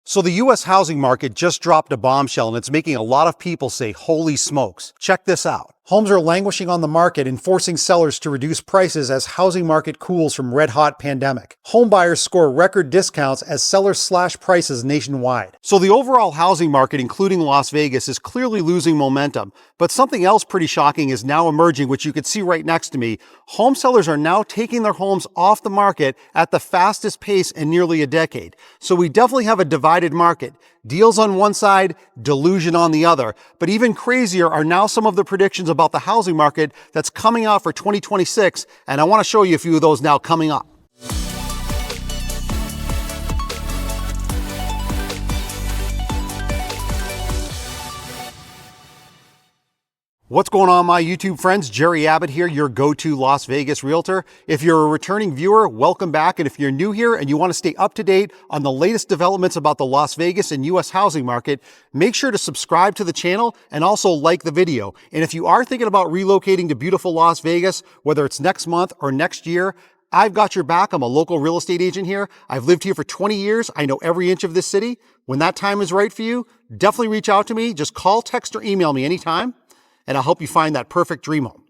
So the US housing market just dropped a bombshell and it's making a lot of people say, holy smokes. Check this out. Homes are languishing on the market and forcing sellers to reduce prices as housing market cools from red-hot pandemic. Home buyers score record discounts as sellers slash prices nationwide. So the overall housing market, including Las Vegas, is clearly losing momentum. But something else pretty shocking is now emerging, which you can see right next to me. Home sellers are now taking their homes off the market at the fastest pace in nearly a decade. So we definitely have a divided market. Deals on one side, delusion on the other. But even crazier are now some of the predictions about the housing market that's coming out for 2026, and I want to show you a few of those now coming up. What's going on, my YouTube friends? Jerry Abbott here, your go-to Las Vegas realtor. If you're a returning viewer, welcome back. And if you're new here and you want to stay up to date on the latest developments about the Las Vegas and US housing market, make sure to subscribe to the channel and also like the video. And if you are thinking about relocating to beautiful Las Vegas, whether it's next month or next year, I've got your back. I'm a local real estate agent here. I've lived here for 20 years. I know every inch of this city. When that time is right for you, definitely reach out to me. Just call, text, or email me anytime, and I'll help you find that perfect dream home.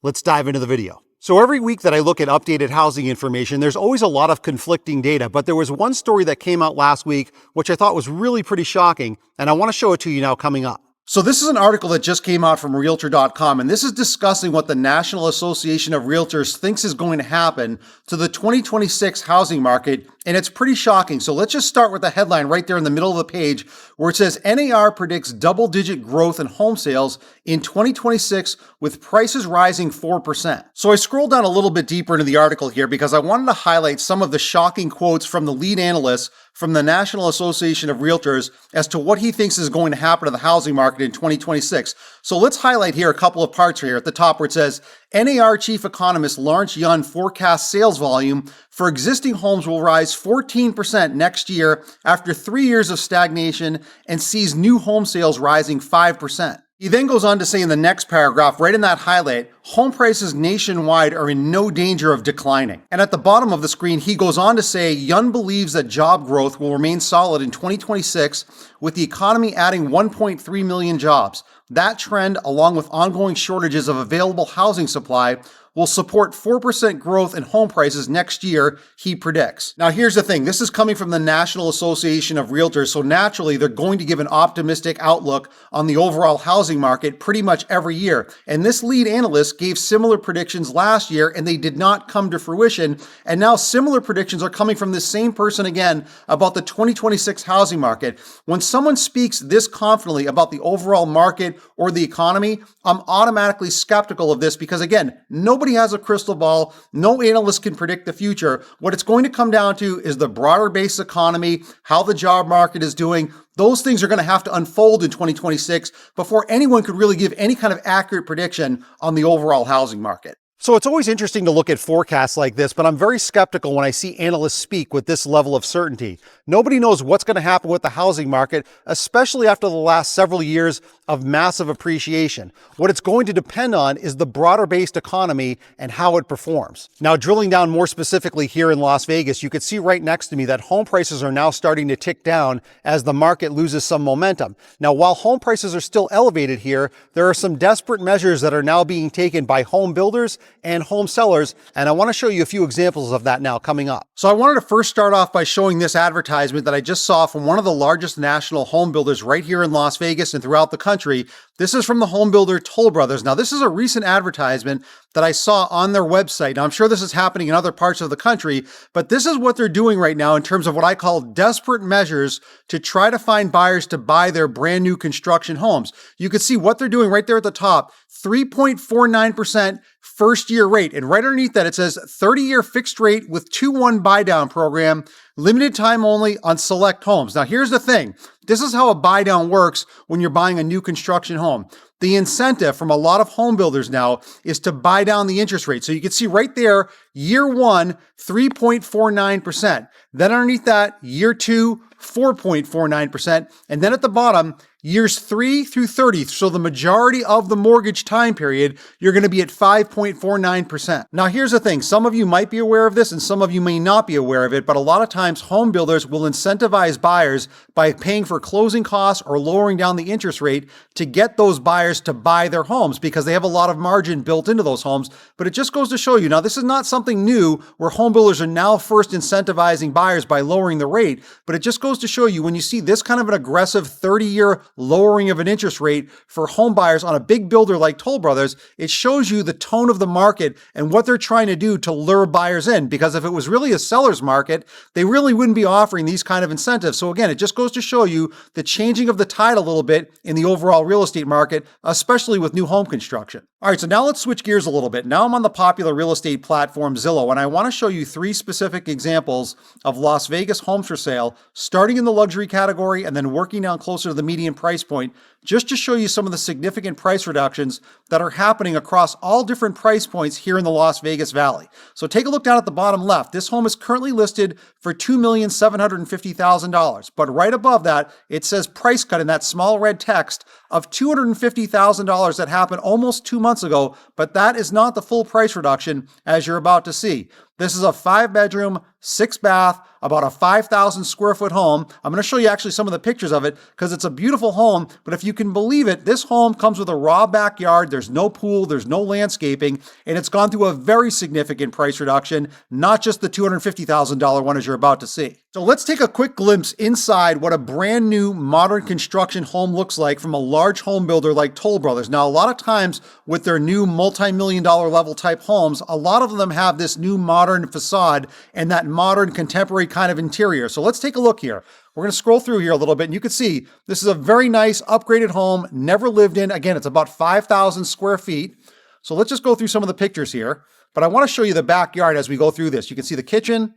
Let's dive into the video. So every week that I look at updated housing information, there's always a lot of conflicting data, but there was one story that came out last week, which I thought was really pretty shocking, and I want to show it to you now coming up. So this is an article that just came out from Realtor.com, and this is discussing what the National Association of Realtors thinks is going to happen to the 2026 housing market, and it's pretty shocking. So let's just start with the headline right there in the middle of the page where it says NAR predicts double-digit growth in home sales in 2026 with prices rising 4%. So I scrolled down a little bit deeper into the article here because I wanted to highlight some of the shocking quotes from the lead analyst from the National Association of Realtors as to what he thinks is going to happen to the housing market in 2026. So let's highlight here a couple of parts here at the top where it says NAR chief economist Lawrence Yun forecasts sales volume for existing homes will rise 14% next year after 3 years of stagnation and sees new home sales rising 5%. He then goes on to say in the next paragraph, right in that highlight, home prices nationwide are in no danger of declining. And at the bottom of the screen, he goes on to say, Yun believes that job growth will remain solid in 2026, with the economy adding 1.3 million jobs. That trend, along with ongoing shortages of available housing supply, will support 4% growth in home prices next year, he predicts. Now here's the thing, this is coming from the National Association of Realtors, so naturally they're going to give an optimistic outlook on the overall housing market pretty much every year. And this lead analyst gave similar predictions last year and they did not come to fruition. And now similar predictions are coming from this same person again about the 2026 housing market. When someone speaks this confidently about the overall market or the economy, I'm automatically skeptical of this because again, nobody has a crystal ball. No analyst can predict the future. What it's going to come down to is the broader base economy, how the job market is doing. Those things are going to have to unfold in 2026 before anyone could really give any kind of accurate prediction on the overall housing market. So it's always interesting to look at forecasts like this, but I'm very skeptical when I see analysts speak with this level of certainty. Nobody knows what's going to happen with the housing market, especially after the last several years of massive appreciation. What it's going to depend on is the broader-based economy and how it performs. Now, drilling down more specifically here in Las Vegas, you can see right next to me that home prices are now starting to tick down as the market loses some momentum. Now, while home prices are still elevated here, there are some desperate measures that are now being taken by home builders and home sellers, and I want to show you a few examples of that now coming up. So I wanted to first start off by showing this advertisement that I just saw from one of the largest national home builders right here in Las Vegas and throughout the country. This is from the home builder Toll Brothers. Now, this is a recent advertisement that I saw on their website. Now, I'm sure this is happening in other parts of the country, but this is what they're doing right now in terms of what I call desperate measures to try to find buyers to buy their brand new construction homes. You can see what they're doing right there at the top, 3.49% first year rate. And right underneath that, it says 30-year fixed rate with 2-1 buy down program, limited time only on select homes. Now, here's the thing. This is how a buy down works when you're buying a new construction home. The incentive from a lot of home builders now is to buy down the interest rate. So you can see right there, year one, 3.49%. Then underneath that, year two, 4.49%. And then at the bottom, years 3 through 30, so the majority of the mortgage time period, you're going to be at 5.49%. Now, here's the thing. Some of you might be aware of this and some of you may not be aware of it, but a lot of times times home builders will incentivize buyers by paying for closing costs or lowering down the interest rate to get those buyers to buy their homes because they have a lot of margin built into those homes. But it just goes to show you, now this is not something new where home builders are now first incentivizing buyers by lowering the rate, but it just goes to show you when you see this kind of an aggressive 30-year lowering of an interest rate for home buyers on a big builder like Toll Brothers, it shows you the tone of the market and what they're trying to do to lure buyers in. Because if it was really a seller's market, they really wouldn't be offering these kind of incentives. So again, it just goes to show you the changing of the tide a little bit in the overall real estate market, especially with new home construction. All right, so now let's switch gears a little bit. Now I'm on the popular real estate platform Zillow, and I want to show you 3 specific examples of Las Vegas homes for sale, starting in the luxury category and then working down closer to the median price point, just to show you some of the significant price reductions that are happening across all different price points here in the Las Vegas Valley. So take a look down at the bottom left. This home is currently listed for $2,750,000, but right above that, it says price cut in that small red text of $250,000 that happened almost 2 months ago, but that is not the full price reduction as you're about to see. This is a 5-bedroom, 6-bath, about a 5,000 square foot home. I'm going to show you actually some of the pictures of it because it's a beautiful home, but if you can believe it, this home comes with a raw backyard. There's no pool, there's no landscaping, and it's gone through a very significant price reduction, not just the $250,000 one as you're about to see. So let's take a quick glimpse inside what a brand new modern construction home looks like from a large home builder like Toll Brothers. Now, a lot of times with their new multi-million dollar level type homes, a lot of them have this new modern facade and that modern contemporary kind of interior. So let's take a look here. We're going to scroll through here a little bit and you can see this is a very nice upgraded home, never lived in. Again, it's about 5,000 square feet. So let's just go through some of the pictures here, but I want to show you the backyard as we go through this. You can see the kitchen,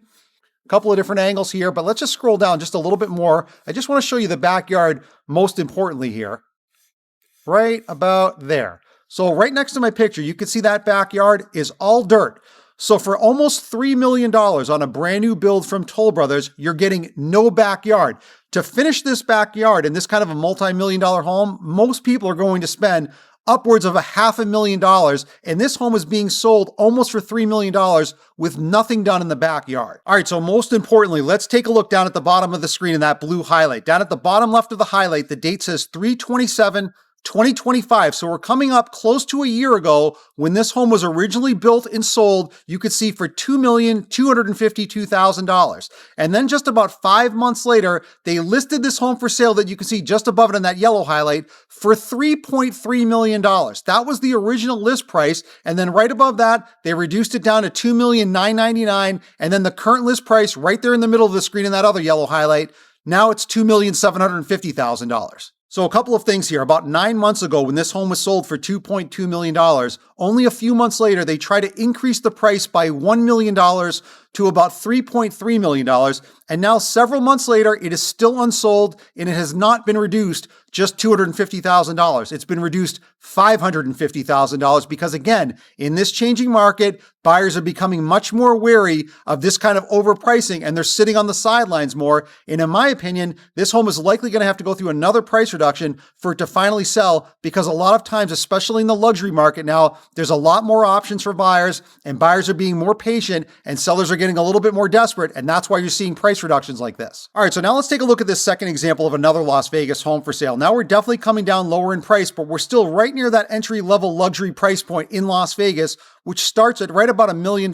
a couple of different angles here, but let's just scroll down just a little bit more. I just want to show you the backyard most importantly here, right about there. So right next to my picture, you can see that backyard is all dirt. So for almost $3 million on a brand new build from Toll Brothers, you're getting no backyard. To finish this backyard in this kind of a multi-million dollar home, most people are going to spend upwards of $500,000, and this home is being sold almost for $3 million with nothing done in the backyard. All right, so most importantly, let's take a look down at the bottom of the screen in that blue highlight. Down at the bottom left of the highlight, the date says 3/27/2025. So we're coming up close to a year ago when this home was originally built and sold, you could see for $2,252,000. And then just about 5 months later, they listed this home for sale that you can see just above it in that yellow highlight for $3.3 million. That was the original list price. And then right above that, they reduced it down to $2,999,000. And then the current list price right there in the middle of the screen in that other yellow highlight, now it's $2,750,000. So a couple of things here. About 9 months ago, when this home was sold for $2.2 million, only a few months later, they tried to increase the price by $1 million to about $3.3 million. And now several months later, it is still unsold and it has not been reduced just $250,000. It's been reduced $550,000 because again, in this changing market, buyers are becoming much more wary of this kind of overpricing and they're sitting on the sidelines more. And in my opinion, this home is likely going to have to go through another price reduction for it to finally sell because a lot of times, especially in the luxury market now, there's a lot more options for buyers and buyers are being more patient and sellers are getting a little bit more desperate. And that's why you're seeing price reductions like this. All right, so now let's take a look at this second example of another Las Vegas home for sale. Now we're definitely coming down lower in price, but we're still right near that entry-level luxury price point in Las Vegas, which starts at right about $1 million.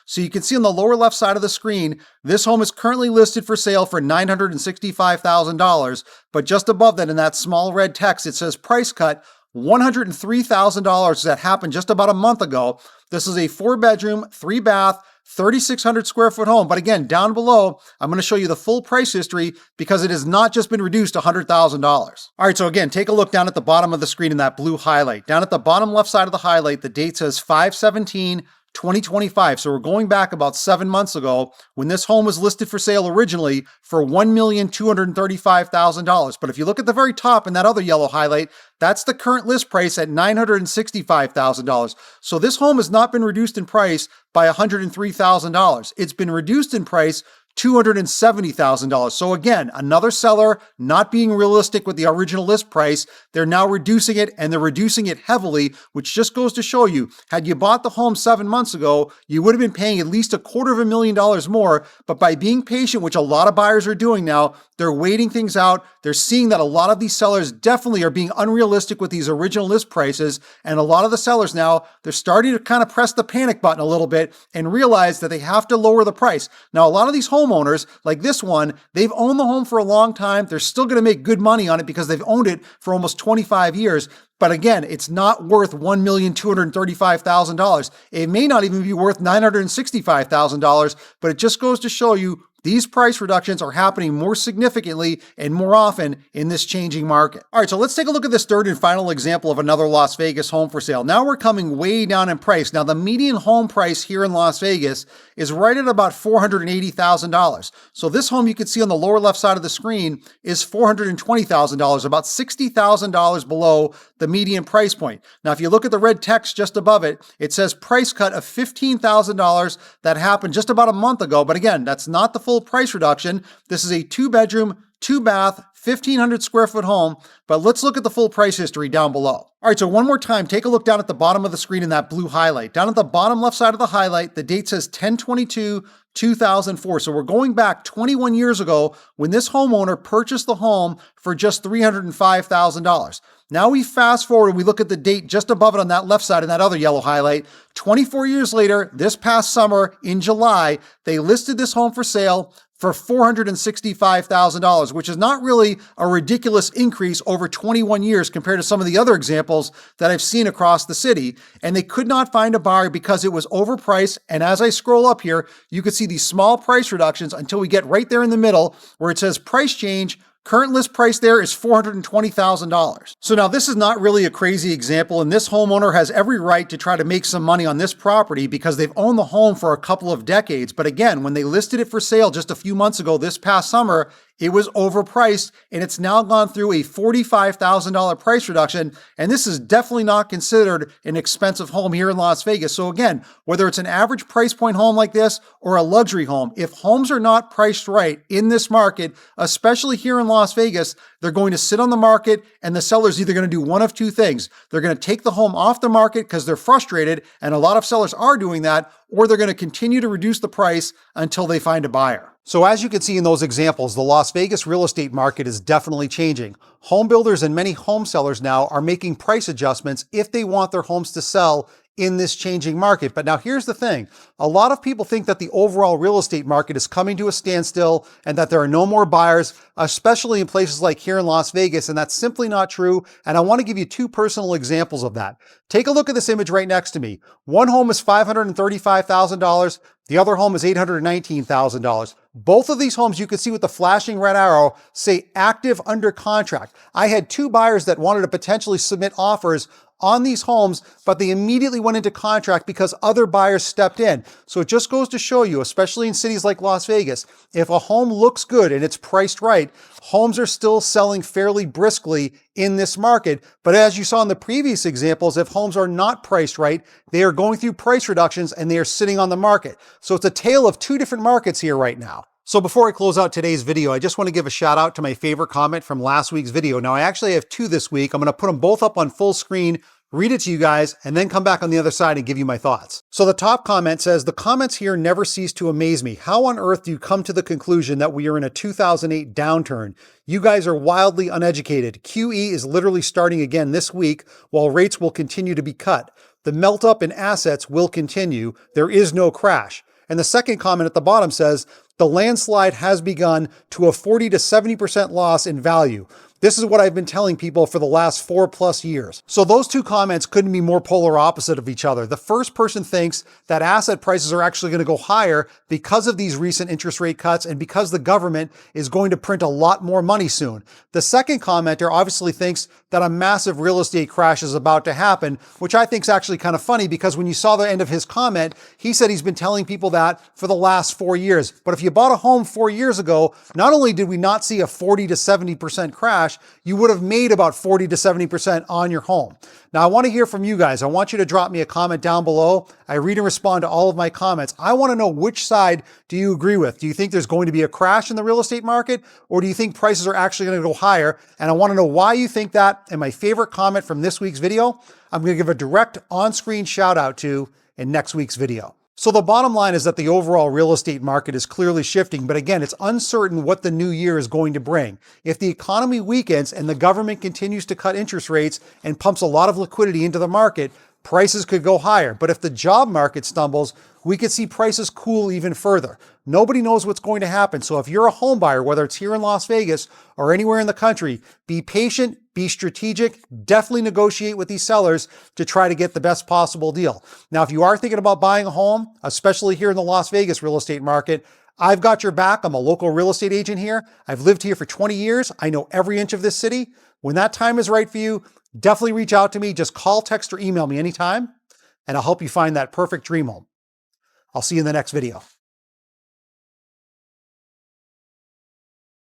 So you can see on the lower left side of the screen, this home is currently listed for sale for $965,000, but just above that in that small red text, it says price cut, $103,000 that happened just about a month ago. This is a 4-bedroom, 3-bath, 3,600 square foot home. But again, down below, I'm going to show you the full price history because it has not just been reduced to $100,000. All right, so again, take a look down at the bottom of the screen in that blue highlight. Down at the bottom left side of the highlight, the date says 5/17/2025. So we're going back about 7 months ago when this home was listed for sale originally for $1,235,000. But if you look at the very top in that other yellow highlight, that's the current list price at $965,000. So this home has not been reduced in price by $103,000. It's been reduced in price $270,000. So again, another seller not being realistic with the original list price. They're now reducing it, and they're reducing it heavily, which just goes to show you, had you bought the home 7 months ago, you would have been paying at least $250,000 more. But by being patient, which a lot of buyers are doing now, they're waiting things out. They're seeing that a lot of these sellers definitely are being unrealistic with these original list prices. And a lot of the sellers now, they're starting to kind of press the panic button a little bit and realize that they have to lower the price. Now, a lot of these homeowners, like this one, they've owned the home for a long time. They're still going to make good money on it because they've owned it for almost 25 years. But again, it's not worth $1,235,000. It may not even be worth $965,000, but it just goes to show you these price reductions are happening more significantly and more often in this changing market. All right, so let's take a look at this third and final example of another Las Vegas home for sale. Now we're coming way down in price. Now the median home price here in Las Vegas is right at about $480,000. So this home you can see on the lower left side of the screen is $420,000, about $60,000 below the median price point. Now, if you look at the red text just above it, it says price cut of $15,000 that happened just about a month ago. But again, that's not the full price reduction. This is a 2-bedroom, 2-bath, 1,500 square foot home, but let's look at the full price history down below. All right, so one more time, take a look down at the bottom of the screen in that blue highlight. Down at the bottom left side of the highlight, the date says 10/22/2004. So we're going back 21 years ago when this homeowner purchased the home for just $305,000. Now we fast forward and we look at the date just above it on that left side in that other yellow highlight. 24 years later, this past summer in July, they listed this home for sale for $465,000, which is not really a ridiculous increase over 21 years compared to some of the other examples that I've seen across the city. And they could not find a buyer because it was overpriced. And as I scroll up here, you can see these small price reductions until we get right there in the middle where it says price change. Current list price there is $420,000. So now this is not really a crazy example, and this homeowner has every right to try to make some money on this property because they've owned the home for a couple of decades. But again, when they listed it for sale just a few months ago this past summer, it was overpriced, and it's now gone through a $45,000 price reduction, and this is definitely not considered an expensive home here in Las Vegas. So again, whether it's an average price point home like this or a luxury home, if homes are not priced right in this market, especially here in Las Vegas, they're going to sit on the market, and the seller's either going to do one of two things. They're going to take the home off the market because they're frustrated, and a lot of sellers are doing that, or they're going to continue to reduce the price until they find a buyer. So as you can see in those examples, the Las Vegas real estate market is definitely changing. Home builders and many home sellers now are making price adjustments if they want their homes to sell in this changing market. But now here's the thing. A lot of people think that the overall real estate market is coming to a standstill and that there are no more buyers, especially in places like here in Las Vegas, and that's simply not true. And I want to give you two personal examples of that. Take a look at this image right next to me. One home is $535,000. The other home is $819,000. Both of these homes, you can see with the flashing red arrow, say active under contract. I had two buyers that wanted to potentially submit offers on these homes, but they immediately went into contract because other buyers stepped in. So it just goes to show you, especially in cities like Las Vegas, if a home looks good and it's priced right, homes are still selling fairly briskly in this market. But as you saw in the previous examples, if homes are not priced right, they are going through price reductions and they are sitting on the market. So it's a tale of two different markets here right now. So before I close out today's video, I just want to give a shout out to my favorite comment from last week's video. Now I actually have two this week. I'm going to put them both up on full screen, read it to you guys, and then come back on the other side and give you my thoughts. So the top comment says, "The comments here never cease to amaze me. How on earth do you come to the conclusion that we are in a 2008 downturn? You guys are wildly uneducated. QE is literally starting again this week, while rates will continue to be cut. The melt up in assets will continue. There is no crash." And the second comment at the bottom says, "The landslide has begun to a 40 to 70% loss in value. This is what I've been telling people for the last 4+ years." So those two comments couldn't be more polar opposite of each other. The first person thinks that asset prices are actually going to go higher because of these recent interest rate cuts and because the government is going to print a lot more money soon. The second commenter obviously thinks that a massive real estate crash is about to happen, which I think is actually kind of funny because when you saw the end of his comment, he said he's been telling people that for the last 4 years. But if you bought a home 4 years ago, not only did we not see a 40 to 70% crash, crash, you would have made about 40 to 70% on your home. Now, I want to hear from you guys. I want you to drop me a comment down below. I read and respond to all of my comments. I want to know, which side do you agree with? Do you think there's going to be a crash in the real estate market, or do you think prices are actually going to go higher? And I want to know why you think that. And my favorite comment from this week's video, I'm going to give a direct on-screen shout out to in next week's video. So the bottom line is that the overall real estate market is clearly shifting, but again, it's uncertain what the new year is going to bring. If the economy weakens and the government continues to cut interest rates and pumps a lot of liquidity into the market, prices could go higher. But if the job market stumbles, we could see prices cool even further. Nobody knows what's going to happen. So if you're a home buyer, whether it's here in Las Vegas or anywhere in the country, be patient, be strategic, definitely negotiate with these sellers to try to get the best possible deal. Now, if you are thinking about buying a home, especially here in the Las Vegas real estate market, I've got your back. I'm a local real estate agent here. I've lived here for 20 years. I know every inch of this city. When that time is right for you, definitely reach out to me. Just call, text, or email me anytime, and I'll help you find that perfect dream home. I'll see you in the next video.